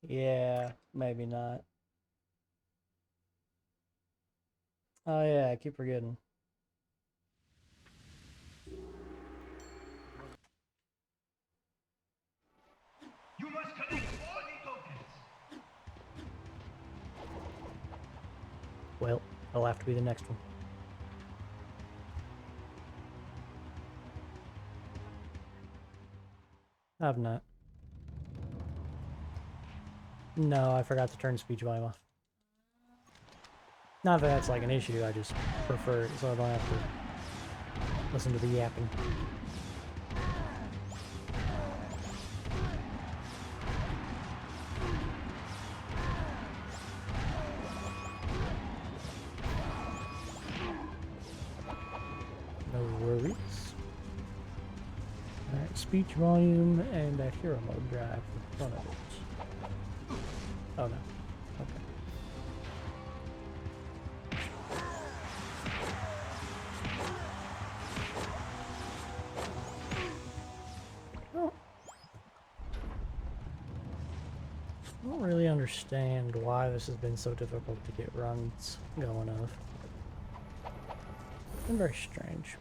Yeah, maybe not. Oh yeah, I keep forgetting. You must collect all the tokens. Well, it'll have to be the next one. I've not. No, I forgot to turn speech volume off. Not that that's like an issue, I just prefer it so I don't have to listen to the yapping. No worries. Alright, speech volume and a hero mode drive for one of those. Oh no. Okay. Well, I don't really understand why this has been so difficult to get runs going of. It's been very strange.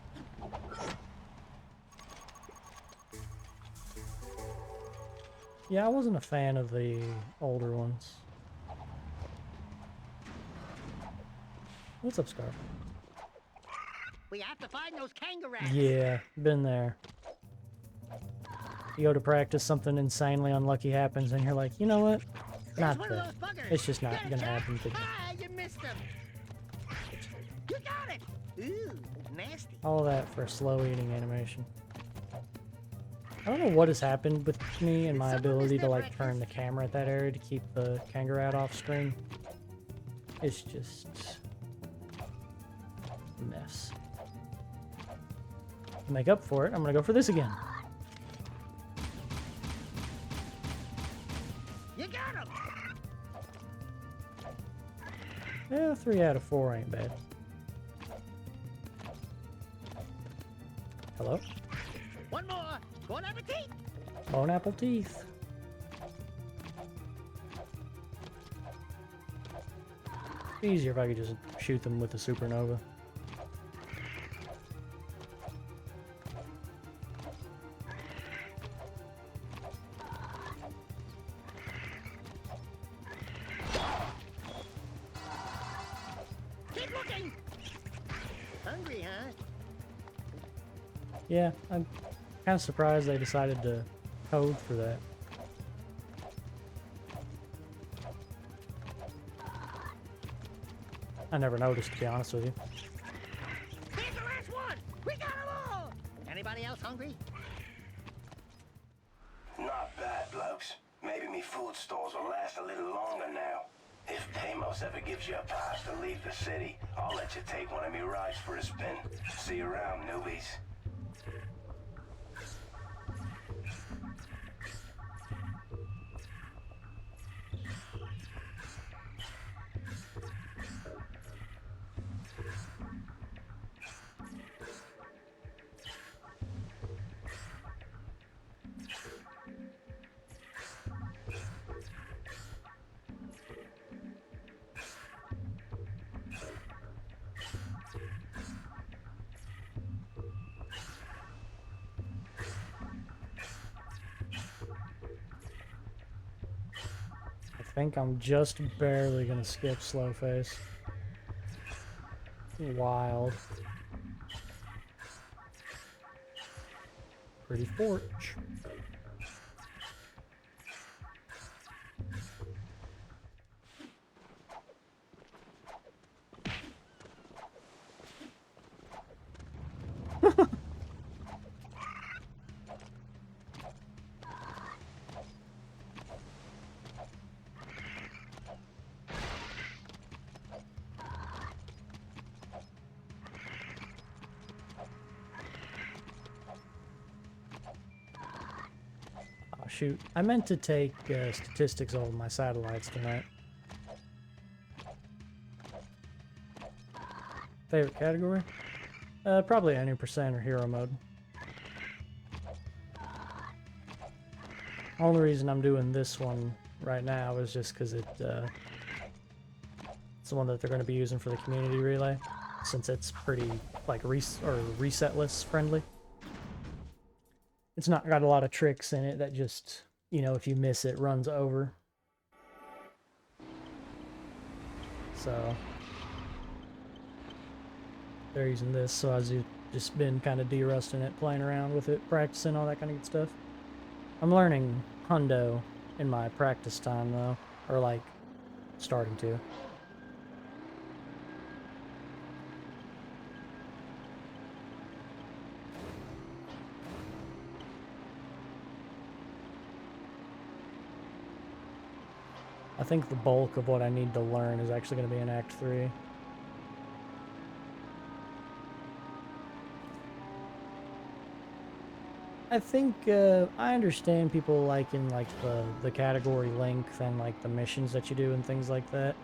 Yeah, I wasn't a fan of the older ones. What's up, Scarf? We have to find those kangaroos. Yeah, been there. You go to practice, something insanely unlucky happens, and you're like, you know what? Not that. It's just not gonna happen today. Ah, you missed him. You got it. Ooh, nasty. All that for a slow eating animation. I don't know what has happened with me and my ability to like turn the camera at that area to keep the kangaroo off screen. It's just a mess. To make up for it, I'm gonna go for this again. You got him. Yeah, 3 out of 4 ain't bad. Hello? One more. Bon appetit. Bone apple teeth. Easier if I could just shoot them with a supernova. Keep looking. Hungry, huh? Yeah, I'm kind of surprised they decided to code for that. I never noticed, to be honest with you. Here's the last one. We got them all. Anybody else hungry? Not bad, blokes. Maybe me food stores will last a little longer now. If Pamos ever gives you a pass to leave the city, I'll let you take one of me rides for a spin. See you around, newbies. I think I'm just barely gonna skip slow face. Wild. Pretty forge. Oh, shoot. I meant to take statistics of my satellites tonight. Favorite category? Probably any percent or hero mode. Only reason I'm doing this one right now is just because it's the one that they're going to be using for the community relay, since it's pretty like resetless friendly. It's not got a lot of tricks in it that just, you know, if you miss it, runs over. So they're using this, so I've just been kind of de-rusting it, playing around with it, practicing all that kind of good stuff. I'm learning Hundo in my practice time though, or like starting to. I think the bulk of what I need to learn is actually going to be in Act 3. I think I understand people liking like the category length and like the missions that you do and things like that.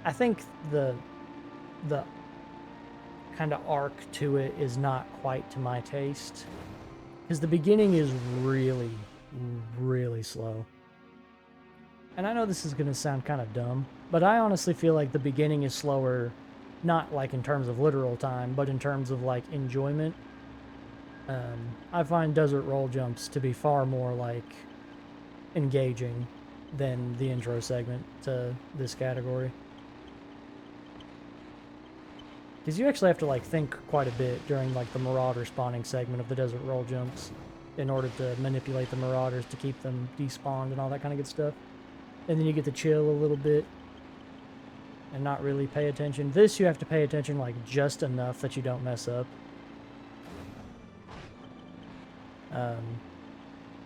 I think the kind of arc to it is not quite to my taste, because the beginning is really, really slow. And I know this is going to sound kind of dumb, but I honestly feel like the beginning is slower, not like in terms of literal time, but in terms of like enjoyment. I find desert roll jumps to be far more like engaging than the intro segment to this category. Because you actually have to like think quite a bit during like the marauder spawning segment of the desert roll jumps in order to manipulate the marauders to keep them despawned and all that kind of good stuff. And then you get to chill a little bit and not really pay attention. This you have to pay attention like just enough that you don't mess up.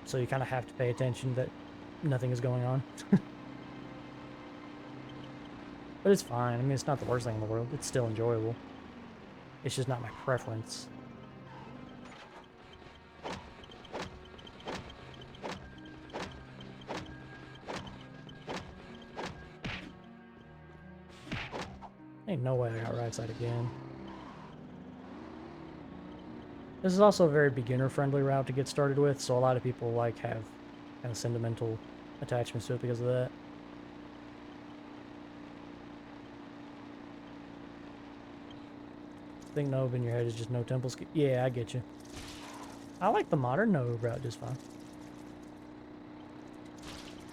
So you kind of have to pay attention that nothing is going on. But it's fine. I mean, it's not the worst thing in the world. It's still enjoyable. It's just not my preference. Ain't no way I got right side again. This is also a very beginner-friendly route to get started with, so a lot of people like have kind of sentimental attachments to it because of that. I think no OoB in your head is just no temple ski. Yeah, I get you. I like the modern no OoB route just fine.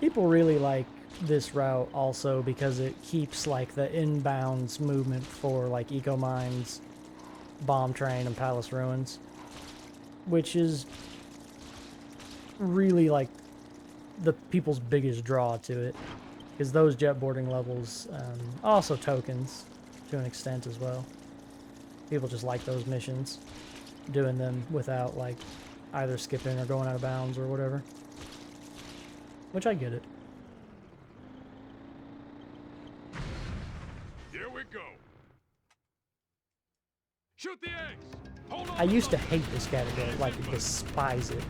People really like this route also because it keeps like the inbounds movement for like eco mines, bomb train, and palace ruins, which is really like the people's biggest draw to it, because those jetboarding levels, also tokens to an extent as well. People just like those missions, doing them without like either skipping or going out of bounds or whatever, which I get it. Here we go. Shoot the eggs. Hold on. I used to hate this category, like despise it.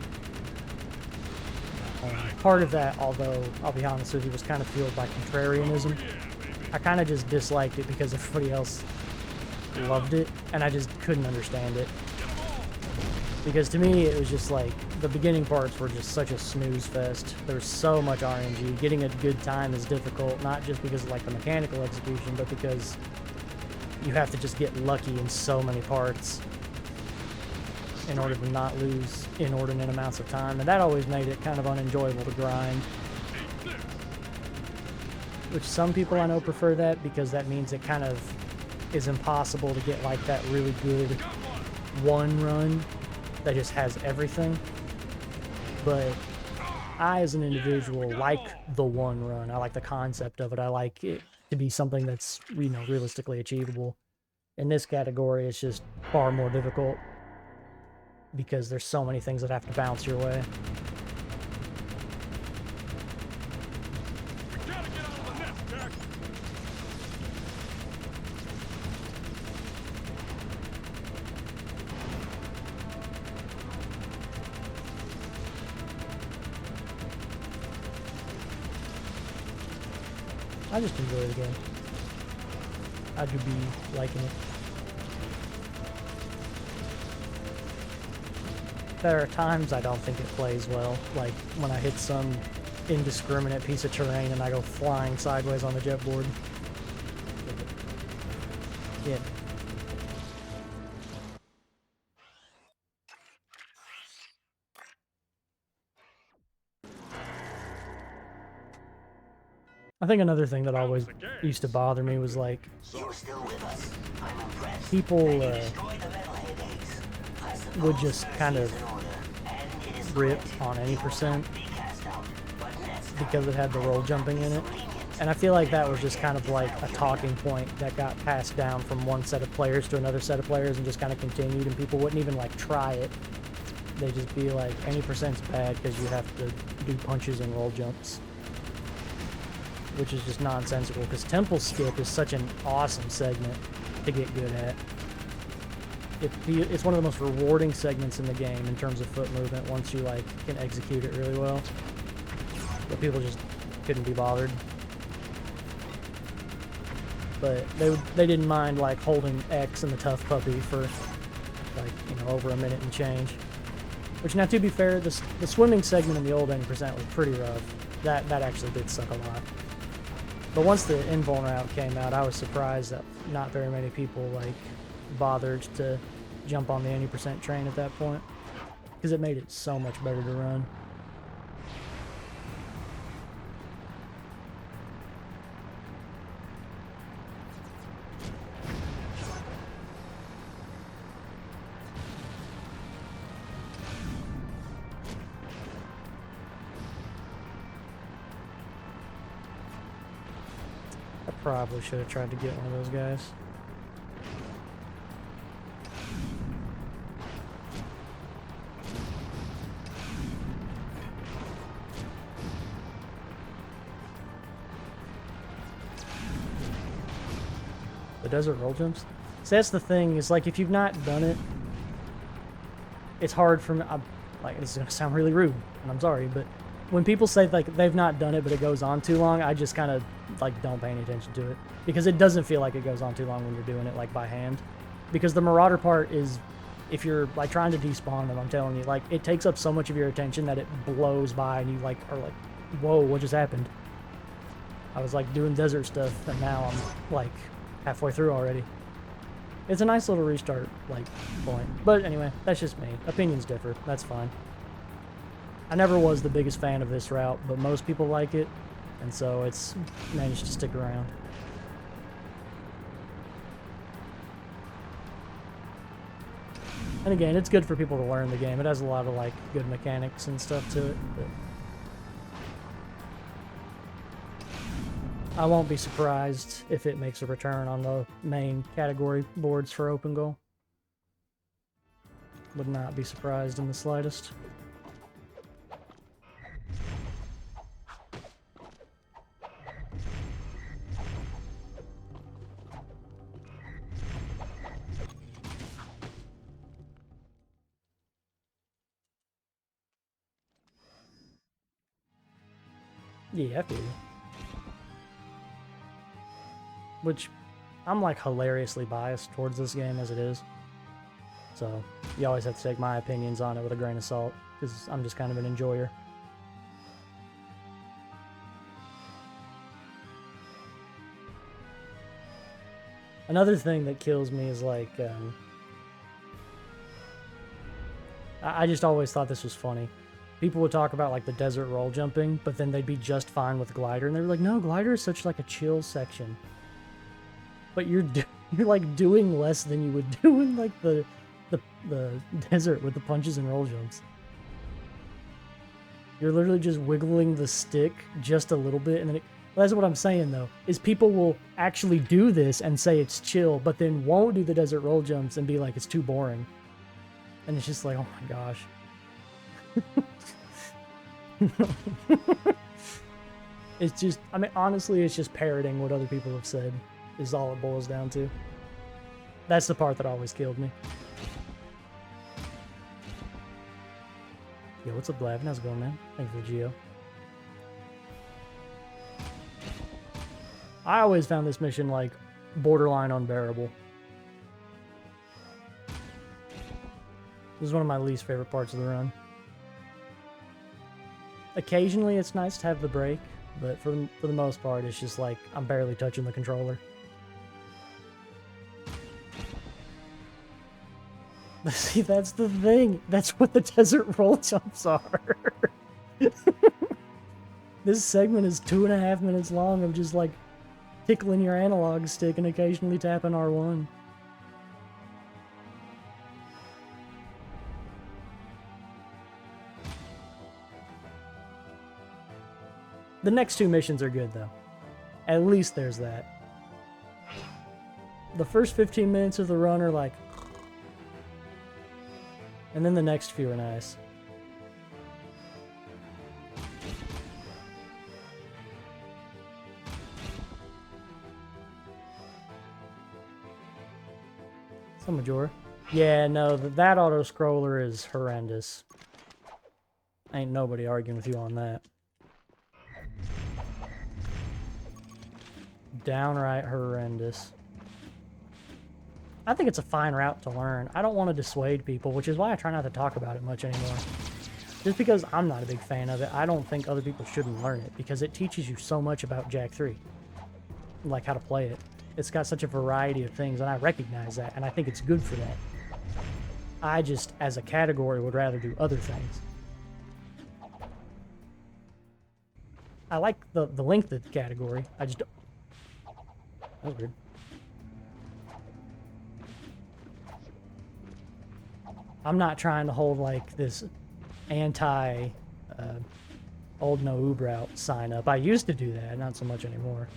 Part of that, although I'll be honest with you, was kind of fueled by contrarianism. I kind of just disliked it because everybody else loved it, and I just couldn't understand it. Because to me, it was just like, the beginning parts were just such a snooze fest. There was so much RNG. Getting a good time is difficult, not just because of like the mechanical execution, but because you have to just get lucky in so many parts in order to not lose inordinate amounts of time, and that always made it kind of unenjoyable to grind. Which some people I know prefer that, because that means it kind of is impossible to get like that really good one run that just has everything. But I, as an individual, like the one run. I like the concept of it. I like it to be something that's, you know, realistically achievable. In this category, it's just far more difficult because there's so many things that have to bounce your way. We gotta get out of the nest, Jack. I just enjoy the game. I do be liking it. There are times I don't think it plays well, like when I hit some indiscriminate piece of terrain and I go flying sideways on the jet board. Yeah. I think another thing that always used to bother me was like You're still with us. I'm impressed. people Destroy the metalhead eggs. I suppose would just kind of mercy is in order, and it is rip granted. on any percent Be cast out, but next time, because it had the roll jumping in it. And I feel like that was just kind of like a talking point that got passed down from one set of players to another set of players and just kind of continued, and people wouldn't even like try it. They'd just be like, any percent's bad because you have to do punches and roll jumps. Which is just nonsensical, because temple skip is such an awesome segment to get good at. It's one of the most rewarding segments in the game in terms of foot movement once you like can execute it really well. But people just couldn't be bothered. But they didn't mind like holding X in the tough puppy for like, you know, over a minute and change. Which, now to be fair, the swimming segment in the old 80% was pretty rough. That actually did suck a lot. But once the invuln route came out, I was surprised that not very many people like bothered to jump on the 80% train at that point, because it made it so much better to run. I probably should have tried to get one of those guys. The desert roll jumps? So that's the thing, is like if you've not done it, it's hard for me. Like, this is gonna sound really rude, and I'm sorry, but when people say like they've not done it but it goes on too long, I just kind of like don't pay any attention to it, because it doesn't feel like it goes on too long when you're doing it like by hand. Because the marauder part is, if you're like trying to despawn them, I'm telling you, like it takes up so much of your attention that it blows by and you like are like, whoa, what just happened? I was like doing desert stuff and now I'm like halfway through already. It's a nice little restart like point. But anyway, that's just me. Opinions differ. That's fine. I never was the biggest fan of this route, but most people like it, and so it's managed to stick around. And again, it's good for people to learn the game. It has a lot of like good mechanics and stuff to it. But I won't be surprised if it makes a return on the main category boards for Open Goal. Would not be surprised in the slightest. Yeah, I feel you. Which, I'm like hilariously biased towards this game as it is. So, you always have to take my opinions on it with a grain of salt, because I'm just kind of an enjoyer. Another thing that kills me is like, I just always thought this was funny. People would talk about like the desert roll jumping, but then they'd be just fine with glider, and they were like, no, glider is such like a chill section. But you're like doing less than you would do in like the desert with the punches and roll jumps. You're literally just wiggling the stick just a little bit, and then well, that's what I'm saying though, is people will actually do this and say it's chill, but then won't do the desert roll jumps and be like, it's too boring. And it's just like, oh my gosh. It's just, I mean, honestly, it's just parroting what other people have said, is all it boils down to. That's the part that always killed me. Yo, what's up, Blavin? How's it going, man? Thank you for the Geo. I always found this mission, like, borderline unbearable. This is one of my least favorite parts of the run. occasionally it's nice to have the break, but for the most part, it's just like I'm barely touching the controller. See, that's the thing. That's what the desert roll jumps are. This segment is 2.5 minutes long of just like tickling your analog stick and occasionally tapping R1. The next two missions are good though. At least there's that. The first 15 minutes of the run are like, and then the next few are nice. So Majora. Yeah, no, that auto-scroller is horrendous. Ain't nobody arguing with you on that. Downright horrendous. I think it's a fine route to learn. I don't want to dissuade people, which is why I try not to talk about it much anymore. Just because I'm not a big fan of it, I don't think other people shouldn't learn it, because it teaches you so much about Jak 3. Like how to play it. It's got such a variety of things, and I recognize that, and I think it's good for that. I just, as a category, would rather do other things. I like the length of the category. I just don't... That was weird. I'm not trying to hold like this anti old No OoB route sign up. I used to do that, not so much anymore.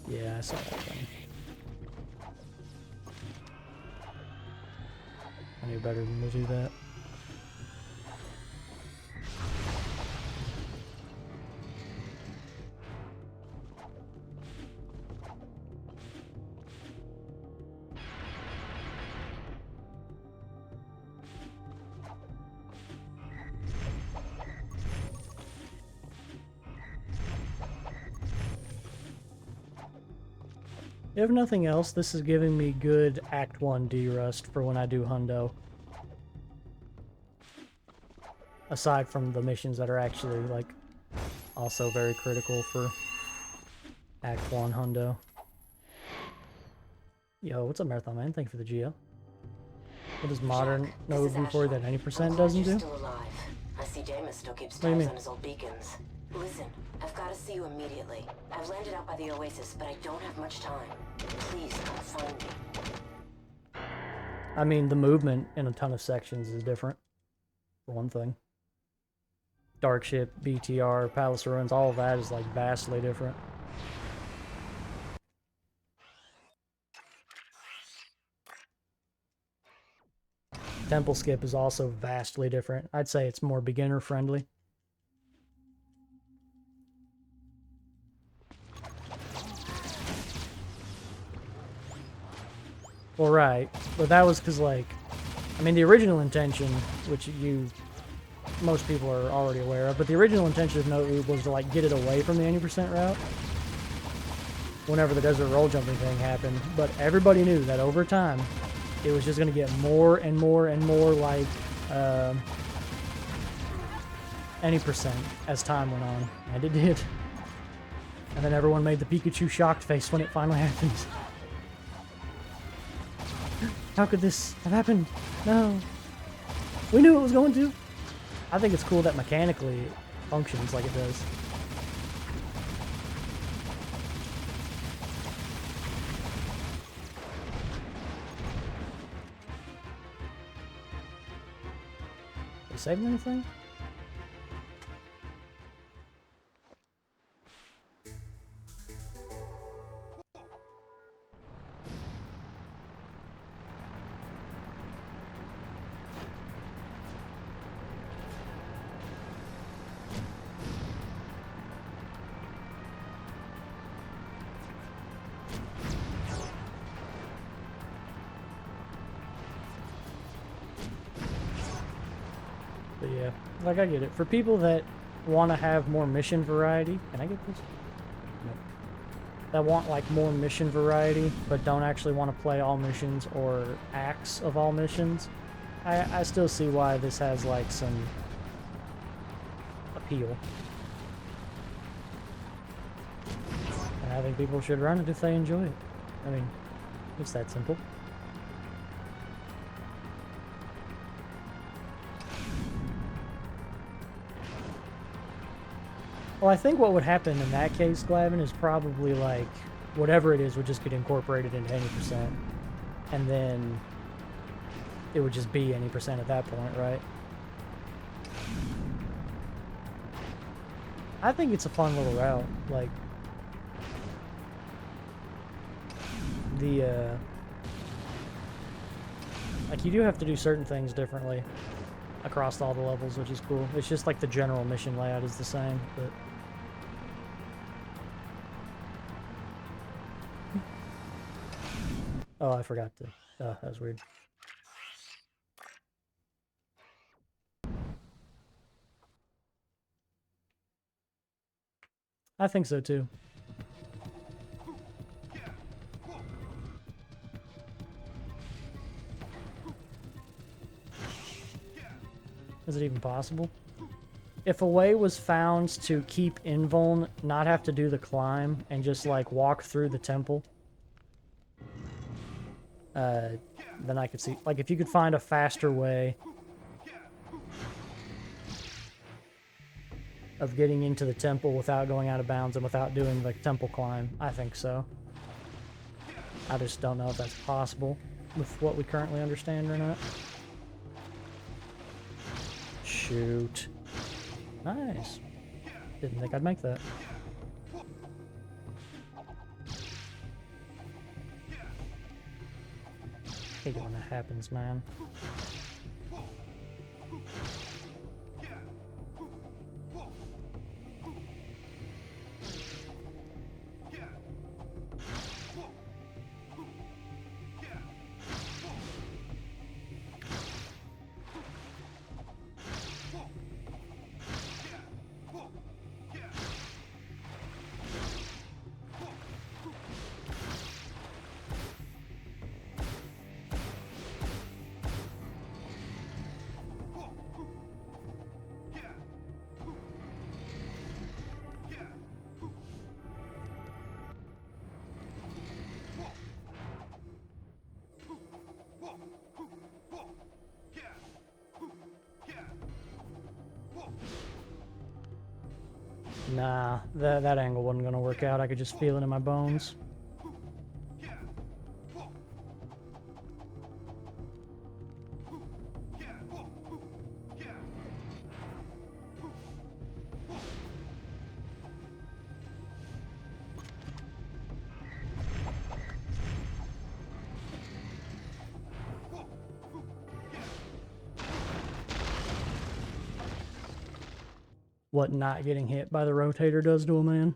Yeah, I saw that coming. I knew better than to do that. If nothing else, this is giving me good Act 1 D-Rust for when I do Hundo. Aside from the missions that are actually, like, also very critical for Act 1 Hundo. Yo, what's up, Marathon Man? Thank you for the Geo. What does modern No OoB for that 90% doesn't do? Still alive. I see Jameis still keeps What do you tabs mean? on his old beacons. Listen, I've got to see you immediately. I've landed out by the Oasis, but I don't have much time. Please come find me. I mean, the movement in a ton of sections is different, for one thing. Dark Ship, BTR, Palace of Ruins, all of that is, like, vastly different. Temple Skip is also vastly different. I'd say it's more beginner-friendly. Well, right, but that was because, like, I mean, the original intention, which most people are already aware of, but the original intention of No OoB was to, like, get it away from the 80% route whenever the desert roll jumping thing happened, but everybody knew that over time, it was just going to get more and more and more like 80% as time went on, and it did. And then everyone made the Pikachu shocked face when it finally happened. How could this have happened? No. We knew it was going to. I think it's cool that mechanically it functions like it does. You saving anything? But yeah, like I get it. For people that want to have more mission variety, can I get this? Nope. That want like more mission variety, but don't actually want to play all missions or acts of all missions, I still see why this has like some appeal. And I think people should run it if they enjoy it. I mean, it's that simple. Well, I think what would happen in that case, Glavin, is probably like whatever it is would just get incorporated into any percent. And then it would just be any percent at that point, right? I think it's a fun little route. Like, like you do have to do certain things differently across all the levels, which is cool. It's just like the general mission layout is the same, but... Oh, I forgot to... Oh, that was weird. I think so, too. Is it even possible? If a way was found to keep invuln, not have to do the climb, and just, like, walk through the temple, then I could see... Like, if you could find a faster way of getting into the temple without going out of bounds and without doing the temple climb, I think so. I just don't know if that's possible with what we currently understand or not. Shoot. Nice. Didn't think I'd make that. Hate it when that happens, man. Nah, that angle wasn't gonna work out. I could just feel it in my bones. What not getting hit by the rotator does to a man.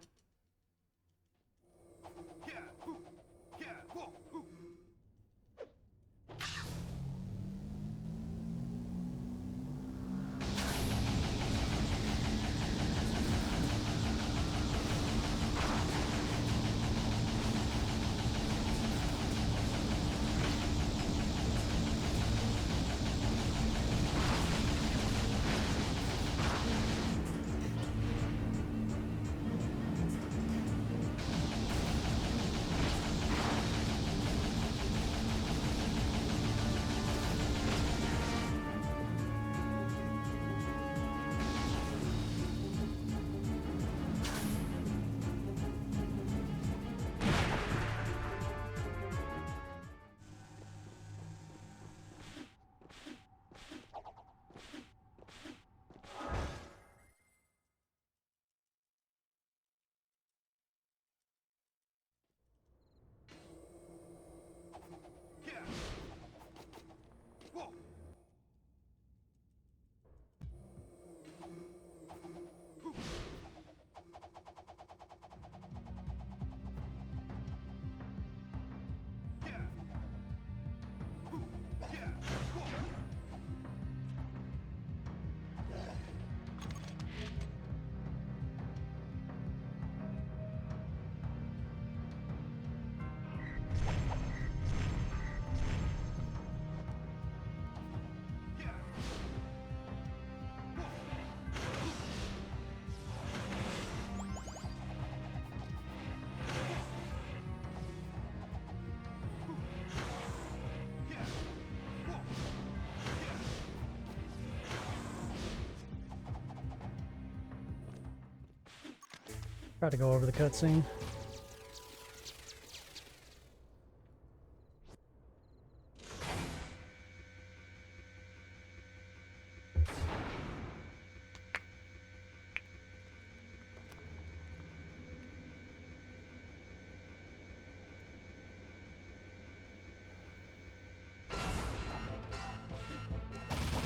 Try to go over the cutscene.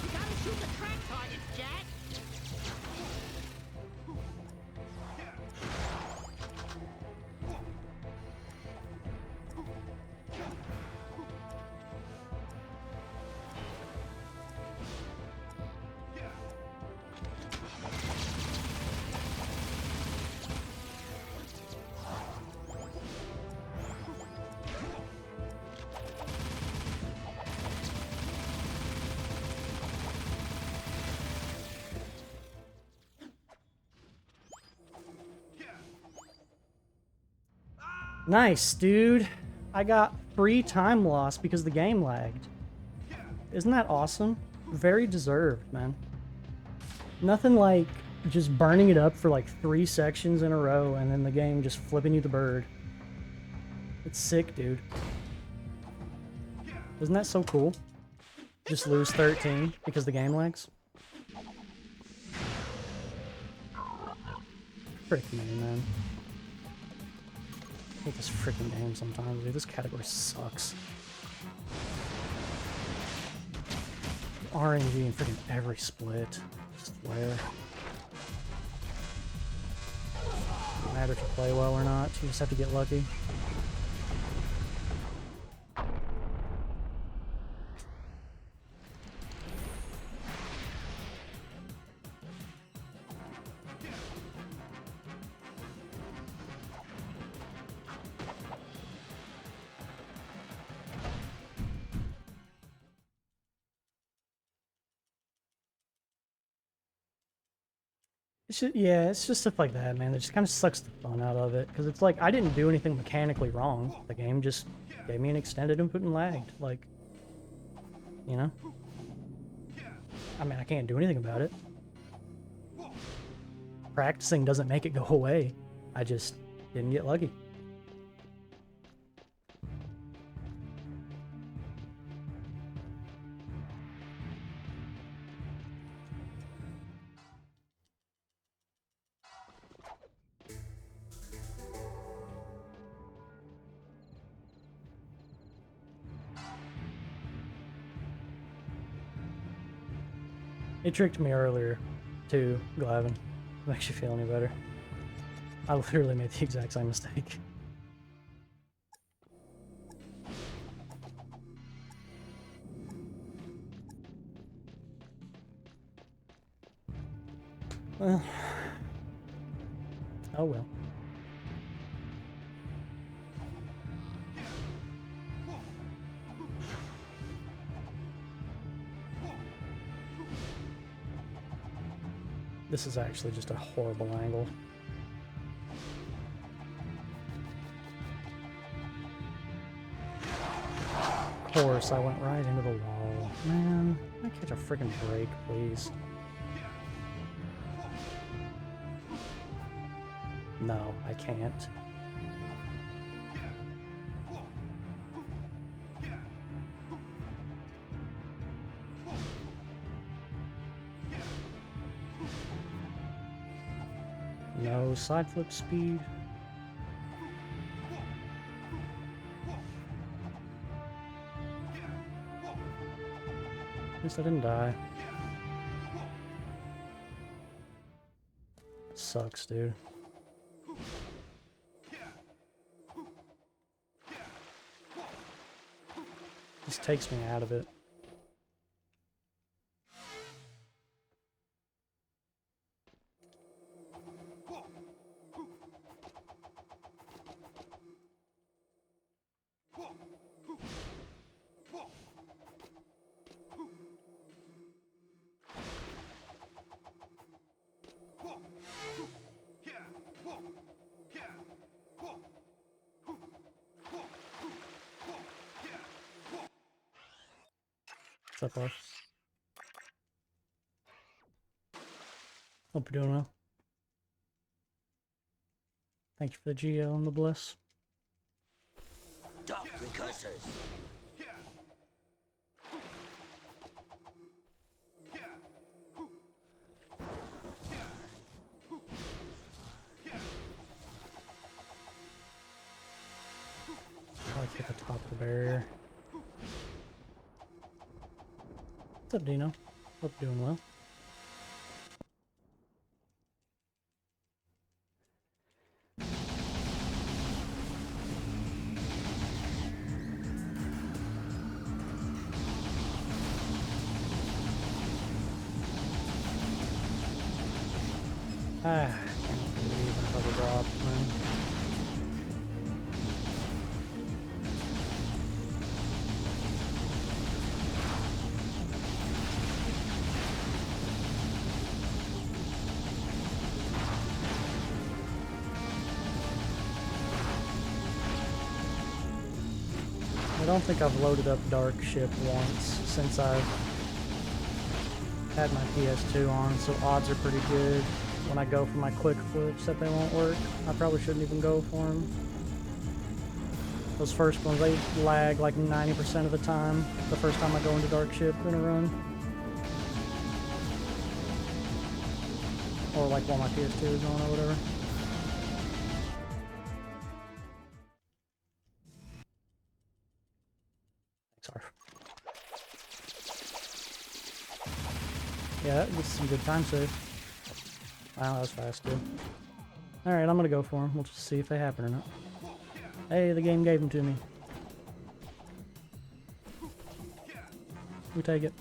You gotta shoot the track targets, Jack. Nice, dude. I got free time loss because the game lagged. Isn't that awesome? Very deserved, man. Nothing like just burning it up for like 3 sections in a row and then the game just flipping you the bird. It's sick, dude. Isn't that so cool? Just lose 13 because the game lags? Frick me, man. I hate this freaking game sometimes, dude. This category sucks. RNG in freaking every split. I swear. Doesn't matter if you play well or not, you just have to get lucky. It's just, yeah, it's just stuff like that, man. It just kind of sucks the fun out of it. Because it's like, I didn't do anything mechanically wrong. The game just gave me an extended input and lagged. Like, you know? I mean, I can't do anything about it. Practicing doesn't make it go away. I just didn't get lucky. It tricked me earlier, too, Glavin. Makes you feel any better. I literally made the exact same mistake. Well. Oh well. This is actually just a horrible angle. Of course, I went right into the wall. Man, can I catch a freaking break, please? No, I can't. No side flip speed. At least I didn't die. Sucks, dude. This takes me out of it. What's up, boss? Hope you're doing well. Thank you for the Geo and the bliss. Dark precursors. Probably hit the top of the barrier. What's up, Dino? Hope you're doing well. Ah, can't believe I double dropped, man. I don't think I've loaded up Dark Ship once since I've had my PS2 on, so odds are pretty good. When I go for my quick flips that they won't work, I probably shouldn't even go for them. Those first ones, they lag like 90% of the time, the first time I go into Dark Ship in a run. Or like while my PS2 is on or whatever. Sorry. Yeah, that gets some good time save. Wow, that was fast, too. Alright, I'm gonna go for them. We'll just see if they happen or not. Hey, the game gave them to me. We take it.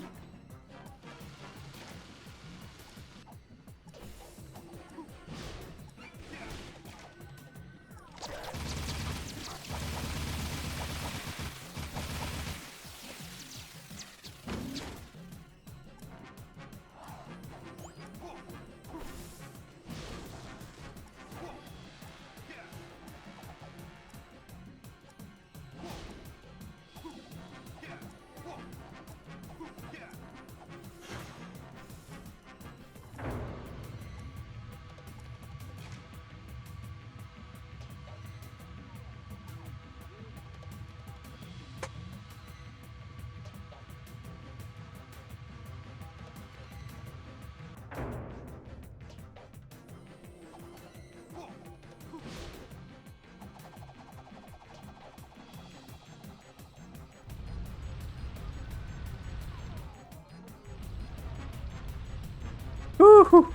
Woohoo!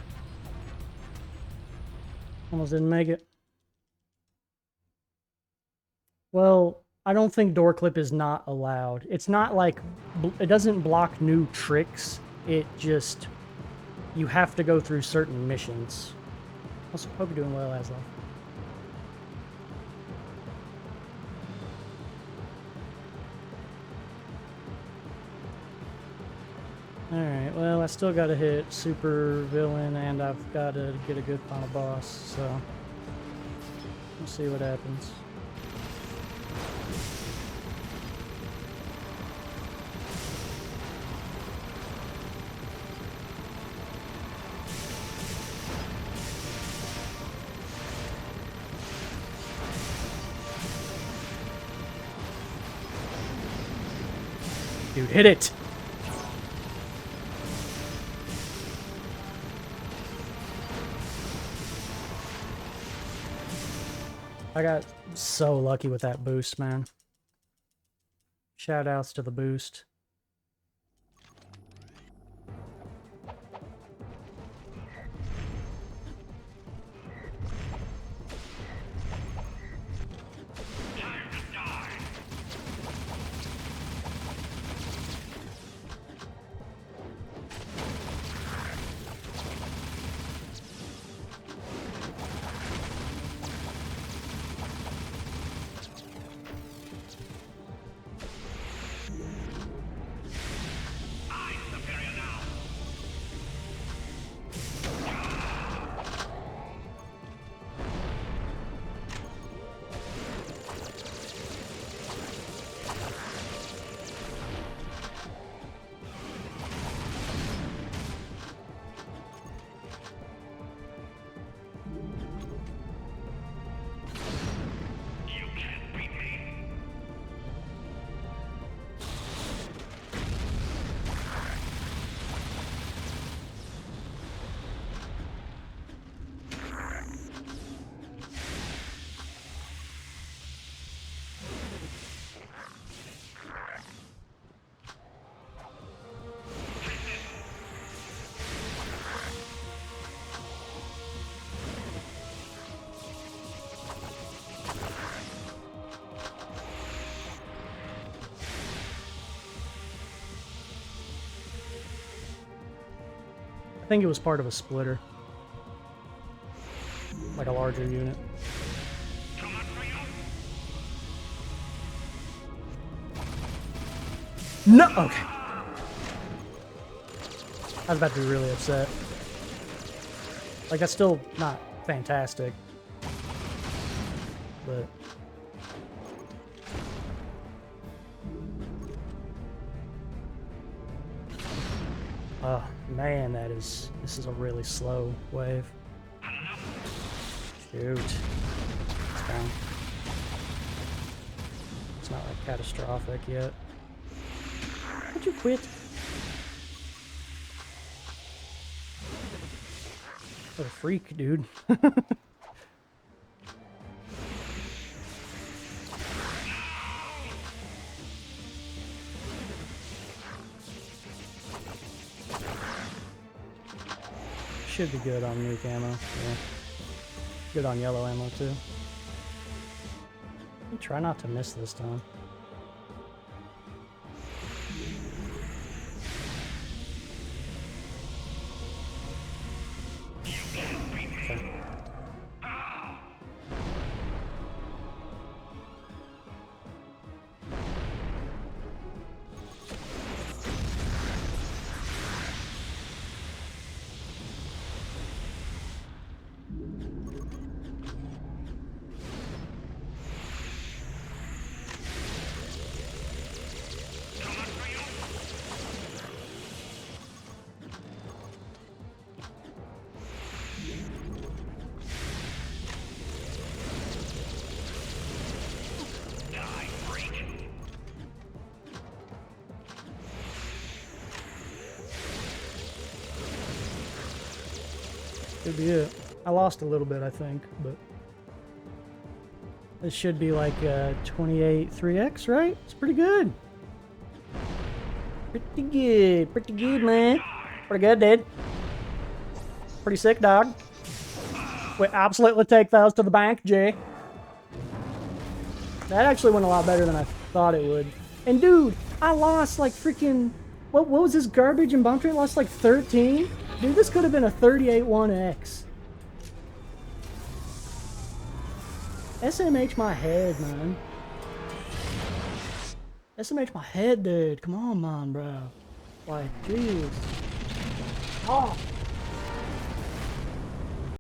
Almost didn't make it. Well, I don't think door clip is not allowed. It's not like, it doesn't block new tricks. It just, you have to go through certain missions. Also, hope you're doing well, Aslo. Alright, well, I still gotta hit super villain, and I've gotta get a good final boss, so we'll see what happens. Dude, hit it! I got so lucky with that boost, man. Shout outs to the boost. I think it was part of a splitter. Like a larger unit. No! Okay. I was about to be really upset. Like, that's still not fantastic. But... oh, man, this is a really slow wave. Shoot. It's fine. It's not like catastrophic yet. Would you quit? What a freak, dude. Should be good on nuke ammo. Yeah. Good on yellow ammo too. Try not to miss this time. Okay. Should be it. I lost a little bit, I think, but this should be like 28 3x, right? It's pretty good. Pretty good, man. Pretty good, dude. Pretty sick, dog. We absolutely take those to the bank, Jay. That actually went a lot better than I thought it would. And dude, I lost like freaking... What was this garbage and bomb train? Lost like 13? Dude, this could have been a 38-1X. SMH my head, man. SMH my head, dude. Come on, man, bro. Like, jeez. Oh.